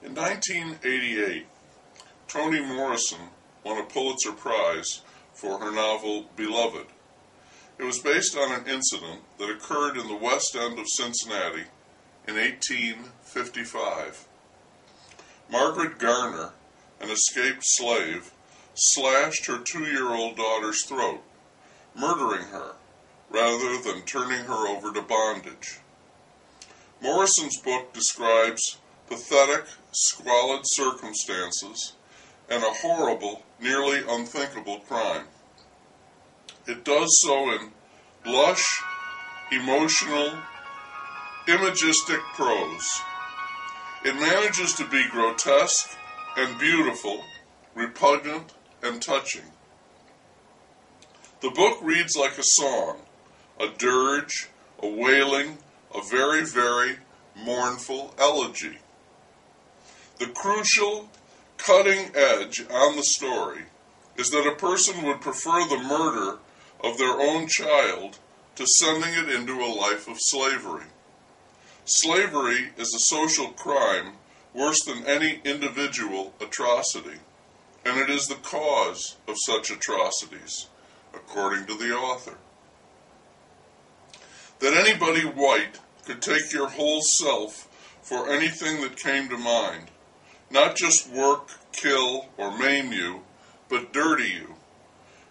In 1988, Toni Morrison won a Pulitzer Prize for her novel Beloved. It was based on an incident that occurred in the West End of Cincinnati in 1855. Margaret Garner, an escaped slave, slashed her 2-year-old daughter's throat, murdering her rather than turning her over to bondage. Morrison's book describes pathetic, squalid circumstances and a horrible, nearly unthinkable crime. It does so in lush, emotional, imagistic prose. It manages to be grotesque and beautiful, repugnant and touching. The book reads like a song, a dirge, a wailing, a very, very mournful elegy. The crucial, cutting edge on the story is that a person would prefer the murder of their own child to sending it into a life of slavery. Slavery is a social crime worse than any individual atrocity, and it is the cause of such atrocities, according to the author. That anybody white could take your whole self for anything that came to mind, not just work, kill, or maim you, but dirty you.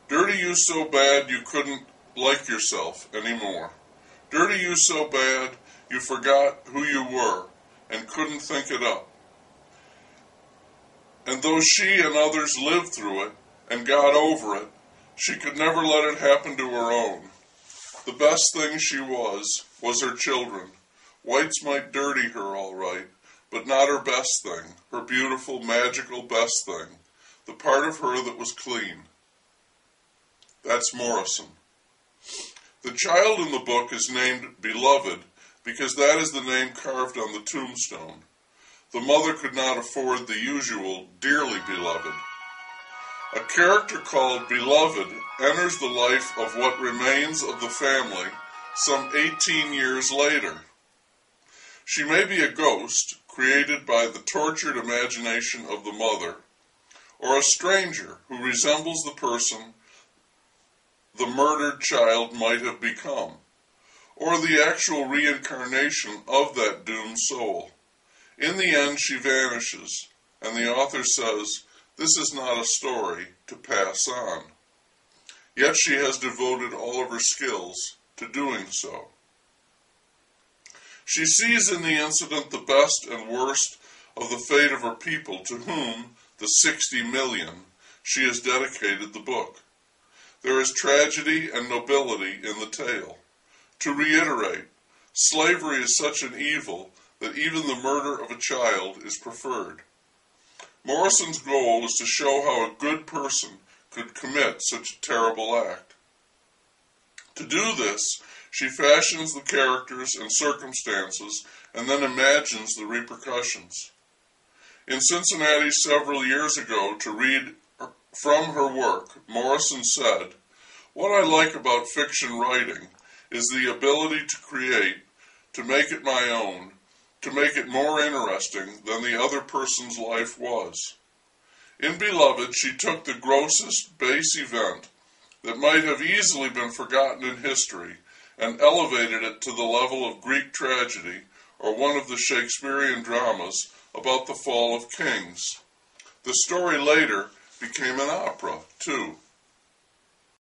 Dirty you so bad you couldn't like yourself anymore. Dirty you so bad you forgot who you were and couldn't think it up. And though she and others lived through it and got over it, she could never let it happen to her own. The best thing she was her children. Whites might dirty her all right, but not her best thing, her beautiful, magical best thing, the part of her that was clean. That's Morrison. The child in the book is named Beloved because that is the name carved on the tombstone. The mother could not afford the usual dearly beloved. A character called Beloved enters the life of what remains of the family some 18 years later. She may be a ghost created by the tortured imagination of the mother, or a stranger who resembles the person the murdered child might have become, or the actual reincarnation of that doomed soul. In the end, she vanishes, and the author says, this is not a story to pass on. Yet she has devoted all of her skills to doing so. She sees in the incident the best and worst of the fate of her people, to whom, the 60 million, she has dedicated the book. There is tragedy and nobility in the tale. To reiterate, slavery is such an evil that even the murder of a child is preferred. Morrison's goal is to show how a good person could commit such a terrible act. To do this, she fashions the characters and circumstances and then imagines the repercussions. In Cincinnati several years ago, to read from her work, Morrison said, "What I like about fiction writing is the ability to create, to make it my own, to make it more interesting than the other person's life was." In Beloved, she took the grossest, base event that might have easily been forgotten in history and elevated it to the level of Greek tragedy or one of the Shakespearean dramas about the fall of kings. The story later became an opera, too.